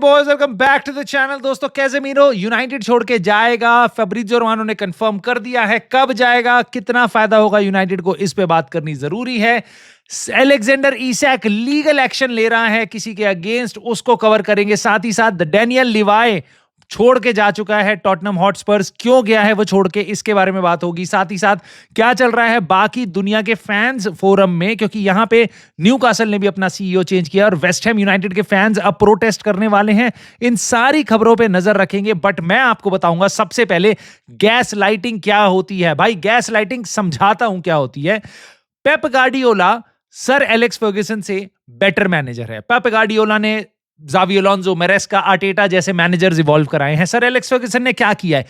Boys, welcome back to the channel. दोस्तों, Casemiro United छोड़ के जाएगा। फैब्रिज़ियो रोमानो ने कंफर्म कर दिया है। कब जाएगा, कितना फायदा होगा यूनाइटेड को, इस पे बात करनी जरूरी है। अलेक्जेंडर इसैक लीगल एक्शन ले रहा है किसी के अगेंस्ट, उसको कवर करेंगे। साथ ही साथ डैनियल लिवाय छोड़ के जा चुका है टॉटनहम हॉटस्पर्स, क्यों गया है वो छोड़ के, इसके बारे में बात होगी। साथ ही साथ क्या चल रहा है बाकी दुनिया के फैंस फोरम में, क्योंकि यहां पे न्यूकासल ने भी अपना सीईओ चेंज किया और वेस्ट हैम यूनाइटेड के फैंस अब प्रोटेस्ट करने वाले हैं। इन सारी खबरों पे नजर रखेंगे, बट मैं आपको बताऊंगा सबसे पहले गैस लाइटिंग क्या होती है। भाई, गैस लाइटिंग समझाता हूं क्या होती है। Pep Guardiola sir Alex Fergusson से बेटर मैनेजर है। पेप गार्डियोला ने ज़ावी अलोंसो, मैरेस्का, आर्टेटा जैसे मैनेजर्स इवॉल्व कराए हैं। सर एलेक्स फर्ग्यूसन ने क्या किया है?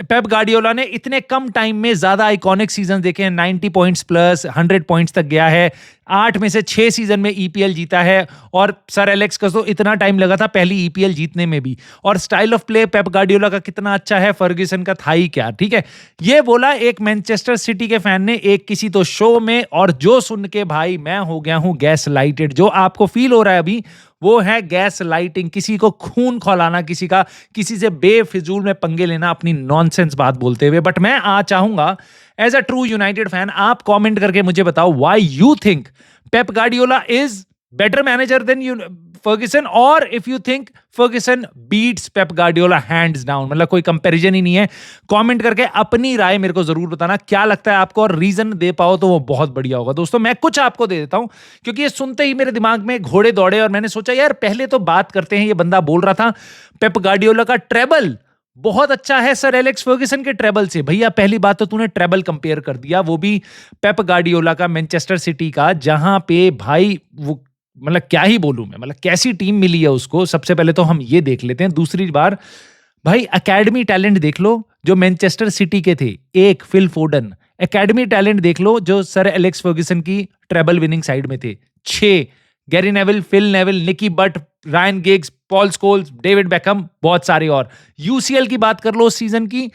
पेप गार्डियोला ने इतने कम टाइम में ज्यादा आइकॉनिक सीजन देखे हैं। 90 पॉइंट्स प्लस 100 पॉइंट्स तक गया है। 8 में से 6 सीजन में ईपीएल जीता है। और सर एलेक्स को तो इतना टाइम लगा था पहली ईपीएल जीतने में भी। और style of play Pep Guardiola का कितना अच्छा है, फर्ग्यूसन का था ही क्या। ठीक है, ये बोला एक मैनचेस्टर सिटी के फैन ने एक किसी तो शो में, और जो सुन के भाई मैं हो गया हूं गैस लाइटेड। जो आपको फील हो रहा है अभी, वो है गैस लाइटिंग। किसी को खून खौलाना, किसी से बेफिजूल में पंगे लेना, अपनी नॉनसेंस बात बोलते हुए। बट मैं चाहूंगा as a true United fan, आप कमेंट करके मुझे बताओ why you think Pep Guardiola is better manager than Ferguson, और if you think Ferguson beats Pep Guardiola hands down. मतलब कोई कंपैरिजन ही नहीं है। कमेंट करके अपनी राय मेरे को जरूर बताना क्या लगता है आपको, और रीजन दे पाओ तो वो बहुत बढ़िया होगा। दोस्तों, मैं कुछ आपको दे देता हूं, क्योंकि ये सुनते ही मेरे दिमाग में घोड़े दौड़े और मैंने सोचा यार पहले तो बात करते हैं। ये बंदा बोल रहा था पेप गार्डियोला का ट्रेबल बहुत अच्छा है सर एलेक्स फर्ग्यूसन के ट्रेबल से। भैया, पहली बात तो तूने ट्रेबल कंपेयर कर दिया, वो भी पेप गार्डियोला का, मैनचेस्टर सिटी का, जहां पे भाई वो मतलब क्या ही बोलूं मैं, मतलब कैसी टीम मिली है उसको। सबसे पहले तो हम ये देख लेते हैं। दूसरी बार भाई एकेडमी टैलेंट देख लो जो मैनचेस्टर सिटी के थे। एक फिल फोडन, एकेडमी टैलेंट देख लो जो सर एलेक्स फर्ग्यूसन की ट्रेबल विनिंग साइड में थे। 6 Gary Neville, Phil Neville, Nicky Butt, Ryan Giggs, Paul Scholes, David Beckham, बहुत सारे और। यूसीएल की बात कर लो उस सीजन की,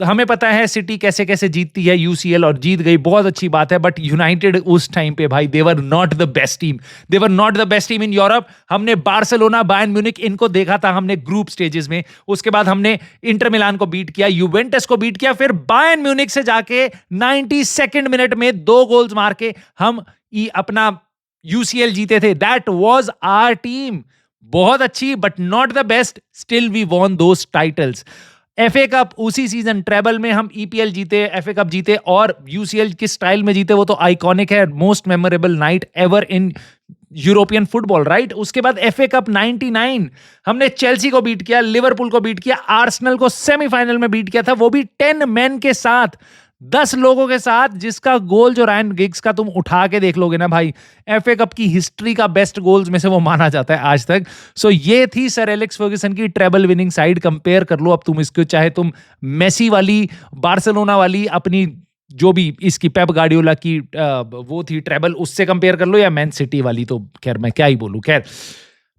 तो हमें पता है सिटी कैसे कैसे जीतती है यूसीएल, और जीत गई, बहुत अच्छी बात है। बट यूनाइटेड उस टाइम पे भाई they were not the best team. They were not the best team in Europe. हमने बार्सिलोना, बायर्न म्यूनिख, इनको देखा था हमने ग्रुप स्टेजेस में। उसके बाद हमने इंटर मिलान को बीट किया, यूवेंटस को बीट किया, फिर बायर्न म्यूनिख से जाके 92nd मिनट में 2 गोल्स मार के हम अपना यूसीएल जीते थे। That was our team. बहुत अच्छी, but not the best. Still we won those titles. FA cup उसी सीजन, ट्रेबल में हम ईपीएल जीते, एफए कप जीते, और यूसीएल किस स्टाइल में जीते वो तो आइकॉनिक है। Most memorable night ever in European football, right. उसके बाद एफए कप 99 हमने चेल्सी को बीट किया, लिवरपूल को बीट किया, आर्सेनल को सेमीफाइनल में बीट किया था, वो भी 10 मैन के साथ, 10 लोगों के साथ, जिसका गोल जो रायन गिग्स का तुम उठा के देख लोगे ना भाई, एफए कप की हिस्ट्री का बेस्ट गोल्स में से वो माना जाता है आज तक। सो ये थी सर एलेक्स फर्ग्यूसन की ट्रेबल विनिंग साइड। कंपेयर कर लो अब तुम इसको, चाहे तुम मेसी वाली, बार्सिलोना वाली, अपनी जो भी इसकी पेप गार्डियोला की वो थी ट्रेबल, उससे कंपेयर कर लो, या मैन सिटी वाली, तो खैर मैं क्या ही बोलूं। खैर,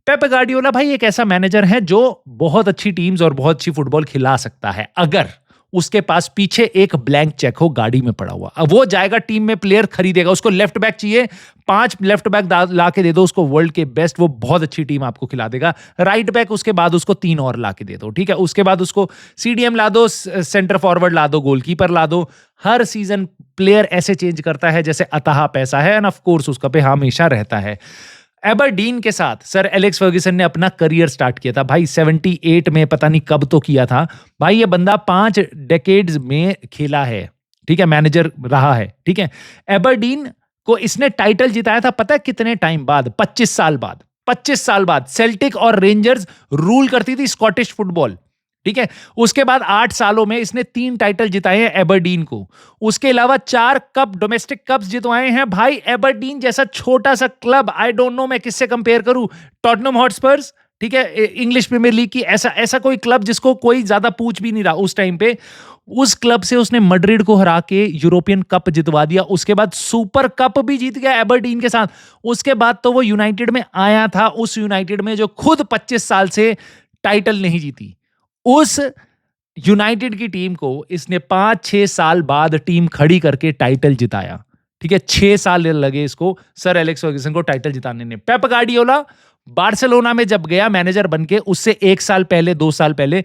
पेप गार्डियोला भाई एक ऐसा मैनेजर है जो बहुत अच्छी टीम्स और बहुत अच्छी फुटबॉल खिला सकता है, अगर उसके पास पीछे एक ब्लैंक चेक हो गाड़ी में पड़ा हुआ। अब वो जाएगा टीम में, प्लेयर खरीदेगा, उसको लेफ्ट बैक चाहिए, 5 लेफ्ट बैक ला के दे दो उसको, वर्ल्ड के बेस्ट, वो बहुत अच्छी टीम आपको खिला देगा। राइट बैक उसके बाद उसको 3 और ला के दे दो, ठीक है। उसके बाद उसको सीडीएम ला दो, सेंटर फॉरवर्ड ला दो, गोलकीपर ला दो। हर सीजन प्लेयर ऐसे चेंज करता है जैसे अतः पैसा है, एंड ऑफ कोर्स उसका पे हमेशा रहता है। एबरडीन के साथ सर एलेक्स फर्ग्यूसन ने अपना करियर स्टार्ट किया था भाई 78 में, पता नहीं कब तो किया था भाई। ये बंदा 5 डेकेड्स में खेला है, ठीक है, मैनेजर रहा है, ठीक है। एबरडीन को इसने टाइटल जिताया था पता है कितने टाइम बाद? 25 साल बाद। 25 साल बाद सेल्टिक और रेंजर्स रूल करती थी स्कॉटिश फुटबॉल, ठीक है। उसके बाद 8 सालों में इसने 3 टाइटल जिताए हैं एबरडीन को। उसके अलावा 4 कप, डोमेस्टिक कप्स जितवाए हैं भाई। एबरडीन जैसा छोटा सा क्लब, आई डोंट नो मैं किससे कंपेयर करूं, टॉटनहम हॉटस्पर्स, ठीक है, इंग्लिश प्रीमियर लीग की, ऐसा कोई क्लब जिसको कोई ज्यादा पूछ भी नहीं रहा उस टाइम पे। उस क्लब से उसने मैड्रिड को हरा के यूरोपियन कप जितवा दिया। उसके बाद सुपर कप भी जीत गया एबरडीन के साथ। उसके बाद तो वो यूनाइटेड में आया था, उस यूनाइटेड में जो खुद 25 साल से टाइटल नहीं जीती। उस यूनाइटेड की टीम को इसने 5-6 साल बाद टीम खड़ी करके टाइटल जिताया, ठीक है। 6 साल लगे इसको सर एलेक्स फर्ग्यूसन को टाइटल जिताने में। पेप गार्डियोला बार्सिलोना में जब गया मैनेजर बनके, उससे 1 साल पहले 2 साल पहले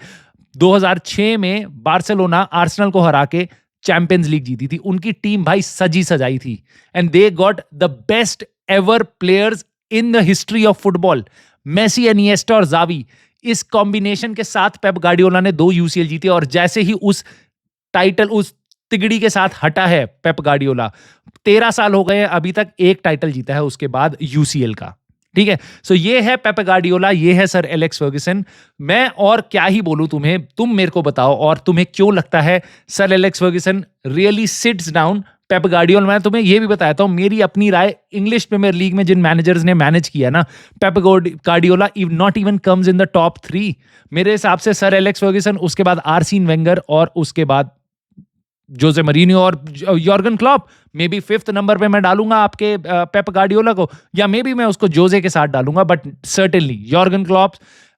2006 में बार्सिलोना आर्सेनल को हरा के चैंपियंस लीग जीती थी। उनकी टीम भाई सजी सजाई थी and they got the best ever players in the history of football, Messi, Iniesta और जावी। इस कॉम्बिनेशन के साथ पेप गार्डियोला ने 2 यूसीएल जीते और जैसे ही उस टाइटल उस तिगड़ी के साथ हटा है पेप गार्डियोला, 13 साल हो गए हैं, अभी तक 1 टाइटल जीता है उसके बाद यूसीएल का। ठीक है, सो ये है पेप गार्डियोला, ये है सर एलेक्स फर्ग्यूसन। मैं और क्या ही बोलूं तुम्हें, तुम मेरे को बताओ और तुम्हें क्यों लगता है sir Alex Fergusson really seats down Pep Guardiola. मैं तुम्हें ये भी बताता हूं मेरी अपनी राय, इंग्लिश प्रीमियर लीग में जिन मैनेजर्स ने मैनेज किया ना, Pep Guardiola not even comes in the top 3 मेरे हिसाब से। सर एलेक्स फर्ग्यूसन, उसके बाद आर्सेन वेंगर और उसके बाद जोसे मरीनियो और Jurgen Klopp. Maybe 5th number पे मैं डालूंगा आपके पेप गार्डियोला को, या मे बी मैं उसको जोसे के साथ डालूंगा, but certainly Jurgen Klopp,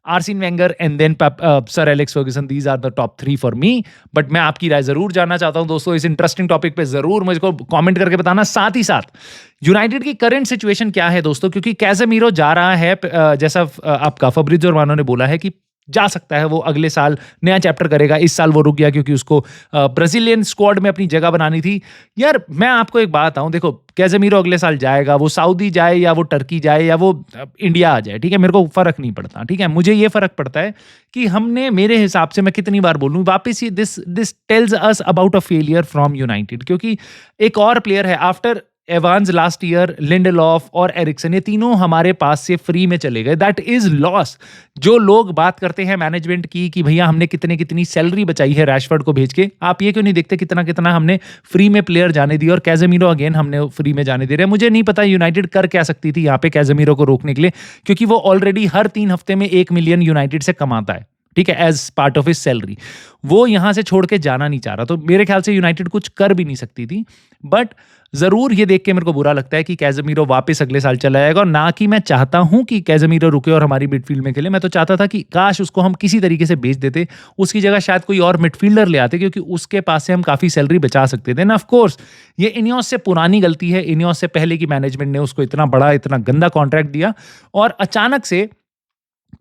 Arsene Wenger and then sir Alex Ferguson, these are the top 3 for me. But मैं आपकी राय जरूर जानना चाहता हूं दोस्तों, इस इंटरेस्टिंग टॉपिक पे जरूर मुझको कमेंट करके बताना। साथ ही साथ यूनाइटेड की करंट सिचुएशन क्या है दोस्तों, क्योंकि कैसेमीरो जा रहा है, जैसा आपका फब्रिज़ियो रोमानो ने बोला है कि जा सकता है वो अगले साल नया चैप्टर करेगा। इस साल वो रुक गया क्योंकि उसको ब्राजीलियन स्क्वाड में अपनी जगह बनानी थी। यार मैं आपको एक बात बताऊं, देखो कैसेमीरो अगले साल जाएगा, वो सऊदी जाए या वो टर्की जाए या वो इंडिया आ जाए, ठीक है, मेरे को फर्क नहीं पड़ता। ठीक है, मुझे ये फर्क पड़ता है कि हमने, मेरे हिसाब से, मैं कितनी बार बोलूं वापस ही, this tells us about a failure from United. क्योंकि एक और प्लेयर है after Evans last year, Lindelof और एरिक्सन, ये तीनों हमारे पास से फ्री में चले गए। That is loss. जो लोग बात करते हैं मैनेजमेंट की कि भैया हमने कितनी सैलरी बचाई है रैशफोर्ड को भेज के, आप ये क्यों नहीं देखते कितना हमने फ्री में प्लेयर जाने दिए, और कैसेमीरो अगेन हमने फ्री में जाने दे रहे हैं। मुझे नहीं पता यूनाइटेड कर क्या सकती थी यहाँ पे कैसेमीरो को रोकने के लिए, क्योंकि वो ऑलरेडी हर 3 हफ्ते में 1 मिलियन यूनाइटेड से कमाता है, ठीक है, as part of his salary. वो यहां से छोड़ के जाना नहीं चाह रहा, तो मेरे ख्याल से यूनाइटेड कुछ कर भी नहीं सकती थी। बट जरूर ये देख के मेरे को बुरा लगता है कि कैसेमीरो वापस अगले साल चला जाएगा। और ना कि मैं चाहता हूं कि कैसेमीरो रुके और हमारी मिडफील्ड में खेले, मैं तो चाहता था कि काश उसको हम किसी तरीके से बेच देते, उसकी जगह शायद कोई और मिडफील्डर ले आते, क्योंकि उसके पास से हम काफी सैलरी बचा सकते थे ना। ऑफ कोर्स ये इनियोस से पुरानी गलती है, इनियोस से पहले की मैनेजमेंट ने उसको इतना बड़ा, इतना गंदा कॉन्ट्रैक्ट दिया, और अचानक से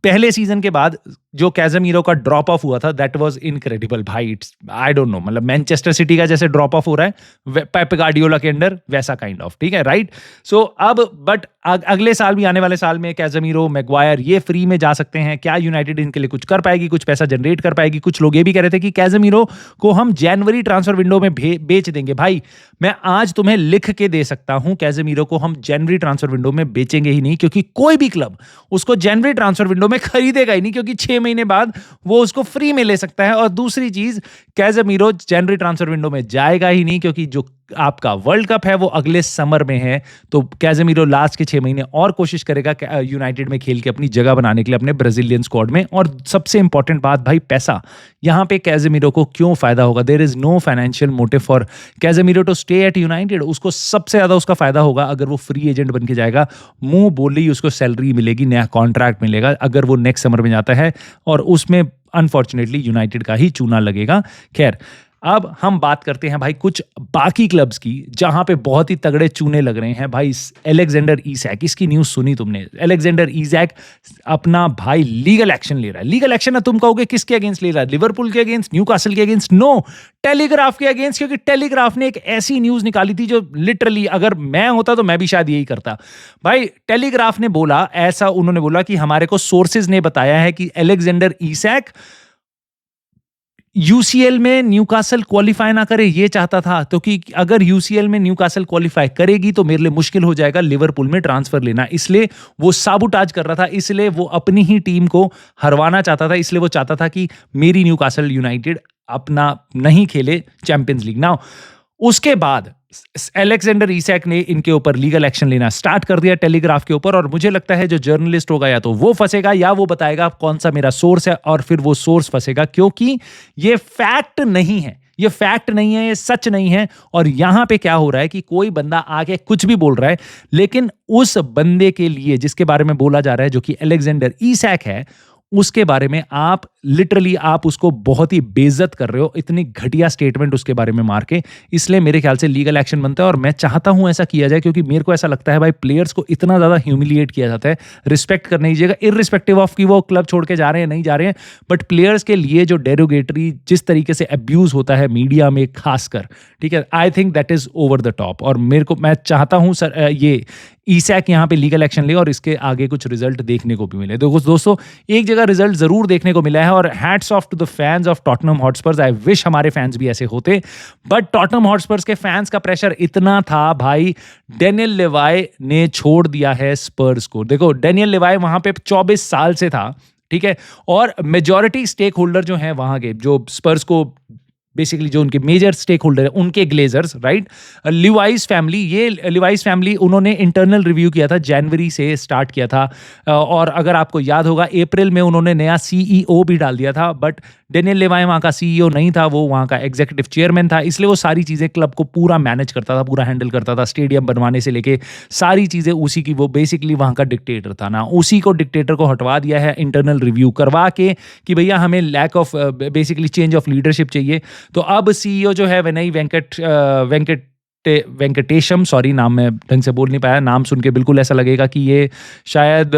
पहले सीजन के बाद जो कैसेमीरो का ड्रॉप ऑफ हुआ था, दैट वाज इनक्रेडिबल भाई। इट्स आई डोंट नो, मतलब मैनचेस्टर सिटी का जैसे ड्रॉप ऑफ हो रहा है पेप गार्डियोला के अंडर, वैसा काइंड ऑफ, ठीक है, राइट। सो अब बट अगले साल भी, आने वाले साल में कैसेमीरो, मैग्वायर ये फ्री में जा सकते हैं। क्या यूनाइटेड इनके लिए कुछ कर पाएगी, कुछ पैसा जनरेट कर पाएगी? कुछ लोग ये भी कह रहे थे कि कैसेमीरो को हम जनवरी ट्रांसफर विंडो में बेच देंगे। भाई मैं आज तुम्हें लिख के दे सकता हूं, कैसेमीरो को हम जनवरी ट्रांसफर विंडो में बेचेंगे ही नहीं, क्योंकि कोई भी क्लब उसको जनवरी ट्रांसफर विंडो में खरीदेगा ही नहीं, क्योंकि 6 महीने बाद वो उसको फ्री में ले सकता है। और दूसरी चीज, कैसेमीरो जनवरी ट्रांसफर विंडो में जाएगा ही नहीं, क्योंकि जो आपका वर्ल्ड कप है वो अगले समर में है। तो कैसेमीरो लास्ट के 6 महीने और कोशिश करेगा यूनाइटेड में खेल के अपनी जगह बनाने के लिए अपने ब्राजीलियन स्क्वाड में। और सबसे इंपॉर्टेंट बात भाई, पैसा। यहां पे कैसेमीरो को क्यों फायदा होगा? There is no financial motive for Casemiro to stay at United. उसको सबसे ज्यादा उसका फायदा होगा अगर वो फ्री एजेंट बन के जाएगा, मुंह बोल ही उसको सैलरी मिलेगी, नया कॉन्ट्रैक्ट मिलेगा अगर वो नेक्स्ट समर में जाता है, और उसमें अनफॉर्चुनेटली यूनाइटेड का ही चूना लगेगा। खैर, अब हम बात करते हैं भाई कुछ बाकी क्लब्स की, जहां पे बहुत ही तगड़े चूने लग रहे हैं भाई। अलेक्जेंडर इसैक, इसकी न्यूज सुनी तुमने? अलेक्जेंडर इसैक अपना भाई लीगल एक्शन ले रहा है। लीगल एक्शन है, तुम कहोगे किसके अगेंस्ट ले रहा है? लिवरपूल के अगेंस्ट, न्यूकासल के अगेंस्ट? नो, टेलीग्राफ के अगेंस्ट। क्योंकि टेलीग्राफ ने एक ऐसी न्यूज निकाली थी जो लिटरली, अगर मैं होता तो मैं भी शायद यही करता। भाई टेलीग्राफ ने बोला ऐसा, उन्होंने बोला कि हमारे को सोर्सेज ने बताया है कि अलेक्जेंडर इसैक यूसीएल में न्यूकासल क्वालिफाई ना करे, ये चाहता था। तो कि अगर यूसीएल में न्यूकासल क्वालिफाई करेगी तो मेरे लिए मुश्किल हो जाएगा लिवरपूल में ट्रांसफर लेना, इसलिए वो साबुटाज कर रहा था, इसलिए वो अपनी ही टीम को हरवाना चाहता था, इसलिए वो चाहता था कि मेरी न्यूकासल यूनाइटेड अपना नहीं खेले चैंपियंस लीग। नाउ उसके बाद अलेक्जेंडर इसैक ने इनके ऊपर लीगल एक्शन लेना स्टार्ट कर दिया टेलीग्राफ के ऊपर, और मुझे लगता है जो जर्नलिस्ट होगा या तो वो फंसेगा या वो बताएगा कौन सा मेरा सोर्स है, और फिर वो सोर्स फंसेगा, क्योंकि ये फैक्ट नहीं है, ये फैक्ट नहीं है, ये सच नहीं है। और यहां पे क्या हो रहा है कि कोई बंदा आके कुछ भी बोल रहा है, लेकिन उस बंदे के लिए जिसके बारे में बोला जा रहा है, जो कि अलेक्जेंडर इसैक है, उसके बारे में आप लिटरली आप उसको बहुत ही बेइज्जत कर रहे हो, इतनी घटिया स्टेटमेंट उसके बारे में मार के। इसलिए मेरे ख्याल से लीगल एक्शन बनता है और मैं चाहता हूं ऐसा किया जाए, क्योंकि मेरे को ऐसा लगता है भाई प्लेयर्स को इतना ज़्यादा ह्यूमिलिएट किया जाता है। रिस्पेक्ट करने दीजिएगा, इररिस्पेक्टिव ऑफ कि वो क्लब छोड़ के जा रहे हैं नहीं जा रहे हैं, बट प्लेयर्स के लिए जो डेरोगेटरी जिस तरीके से अब्यूज़ होता है मीडिया में खासकर, ठीक है, I think that is over the top. और मैं चाहता हूं सर ये ईसैक यहाँ पे लीगल एक्शन ले और इसके आगे कुछ रिजल्ट देखने को भी मिले। तो दोस्तों एक जगह रिजल्ट जरूर देखने को मिला है, और hats off to the fans of Tottenham Hotspurs. I wish हमारे फैंस भी ऐसे होते, बट टॉटनहम हॉटस्पर्स के फैंस का प्रेशर इतना था भाई, डेनियल लेवाई ने छोड़ दिया है स्पर्स को। देखो डेनियल लेवाई वहां पे 24 साल से था, ठीक है, और मेजॉरिटी स्टेक होल्डर जो हैं वहां के, जो स्पर्स को बेसिकली जो उनके मेजर स्टेक होल्डर है, उनके ग्लेजर्स, राइट, लिवाइस फैमिली, ये लिवाइस फैमिली उन्होंने इंटरनल रिव्यू किया था, जनवरी से स्टार्ट किया था, और अगर आपको याद होगा अप्रैल में उन्होंने नया सीईओ भी डाल दिया था, बट डेनियल लेवाई वहाँ का सीईओ नहीं था, वो वहाँ का एग्जीक्यूटिव चेयरमैन था, इसलिए वो सारी चीज़ें क्लब को पूरा मैनेज करता था, पूरा हैंडल करता था, स्टेडियम बनवाने से लेके सारी चीज़ें उसी की, वो बेसिकली वहाँ का डिक्टेटर था ना। उसी को डिक्टेटर को हटवा दिया है इंटरनल रिव्यू करवा के कि भैया हमें lack of basically change of leadership चाहिए। तो अब सीईओ जो है विनय वेंकटेशम, सॉरी नाम मैं ढंग से बोल नहीं पाया, नाम सुन के बिल्कुल ऐसा लगेगा कि ये शायद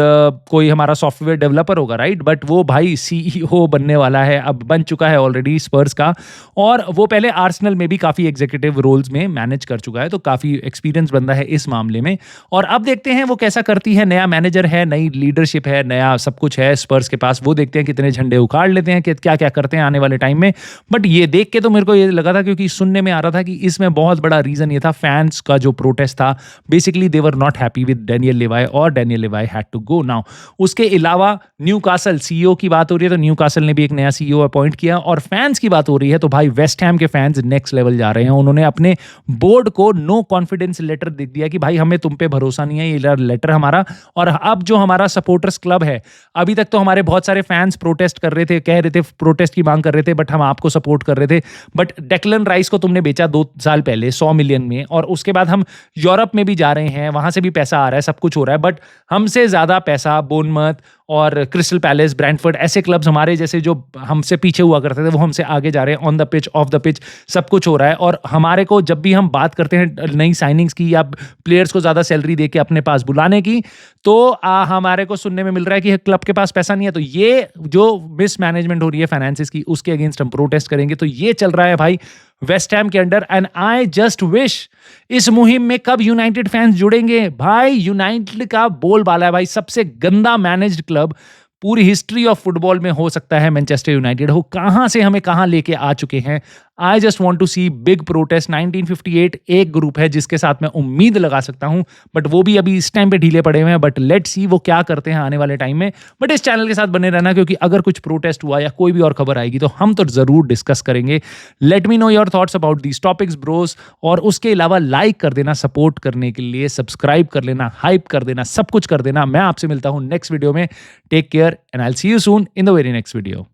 कोई हमारा सॉफ्टवेयर डेवलपर होगा, राइट, बट वो भाई सीईओ बनने वाला है, अब बन चुका है ऑलरेडी स्पर्स का, और वो पहले आर्सेनल में भी काफ़ी एग्जीक्यूटिव रोल्स में मैनेज कर चुका है, तो काफ़ी एक्सपीरियंस बंदा है इस मामले में। और अब देखते हैं वो कैसा करती है, नया मैनेजर है, नई लीडरशिप है, नया सब कुछ है स्पर्स के पास, वो देखते हैं कितने झंडे उखाड़ लेते हैं, कि क्या क्या करते हैं आने वाले टाइम में। बट ये देख के तो मेरे को ये लगा था, क्योंकि सुनने में आ रहा था कि इसमें बहुत बड़ा रीज़न था फैंस का जो प्रोटेस्ट था, basically they were not happy with Daniel Levy और Daniel Levy had to go now. उसके अलावा न्यूकासल सीईओ की बात हो रही है, तो न्यूकासल ने भी एक नया सीईओ अपॉइंट किया, और फैंस की बात हो रही है तो भाई वेस्ट हैम के फैंस नेक्स्ट लेवल जा रहे हैं। उन्होंने अपने बोर्ड को नो कॉन्फिडेंस लेटर दे दिया कि भाई हमें तुम पे भरोसा नहीं है, ये लेटर हमारा, और अब जो हमारा सपोर्टर्स क्लब है, अभी तक तो हमारे बहुत सारे फैंस प्रोटेस्ट कर रहे थे, कह रहे थे, प्रोटेस्ट की मांग कर रहे थे, बट हम आपको सपोर्ट कर रहे थे, बट डेक्लन राइस को तुमने बेचा 2 साल पहले 100 मिलियन में, और उसके बाद हम यूरोप में भी जा रहे हैं, वहां से भी पैसा आ रहा है, सब कुछ हो रहा है, बट हमसे ज्यादा पैसा बोर्नमथ और क्रिस्टल पैलेस, ब्रैंटफोर्ड, ऐसे क्लब्स हमारे जैसे जो हमसे पीछे हुआ करते थे, वो हमसे आगे जा रहे हैं, on the pitch, of the pitch, सब कुछ हो रहा है। और हमारे को जब भी हम बात करते हैं नई साइनिंग्स की या प्लेयर्स को ज्यादा सैलरी दे के अपने पास बुलाने की, तो हमारे को सुनने में मिल रहा है कि क्लब के पास पैसा नहीं है। तो ये जो मिसमैनेजमेंट हो रही है फाइनेंसिस की, उसके अगेंस्ट हम प्रोटेस्ट करेंगे। तो ये चल रहा है भाई वेस्ट हैम के under, and I just wish इस मुहिम में कब यूनाइटेड फैंस जुड़ेंगे भाई। यूनाइटेड का बोलबाला है भाई, सबसे गंदा मैनेज्ड क्लब पूरी हिस्ट्री ऑफ फुटबॉल में हो सकता है मैनचेस्टर यूनाइटेड हो। कहां से हमें कहां लेके आ चुके हैं। I just want to see big protest. 1958 एक ग्रुप है जिसके साथ मैं उम्मीद लगा सकता हूं, बट वो भी अभी इस टाइम पे ढीले पड़े हुए हैं, बट लेट्स सी वो क्या करते हैं आने वाले टाइम में। बट इस चैनल के साथ बने रहना, क्योंकि अगर कुछ प्रोटेस्ट हुआ या कोई भी और खबर आएगी तो हम तो जरूर डिस्कस करेंगे। Let me know your thoughts about these topics Bros, और उसके अलावा लाइक कर देना, सपोर्ट करने के लिए सब्सक्राइब कर लेना, हाइप कर देना, सब कुछ कर देना। मैं आपसे मिलता हूं नेक्स्ट वीडियो में। Take care and I will see you soon in the very next video.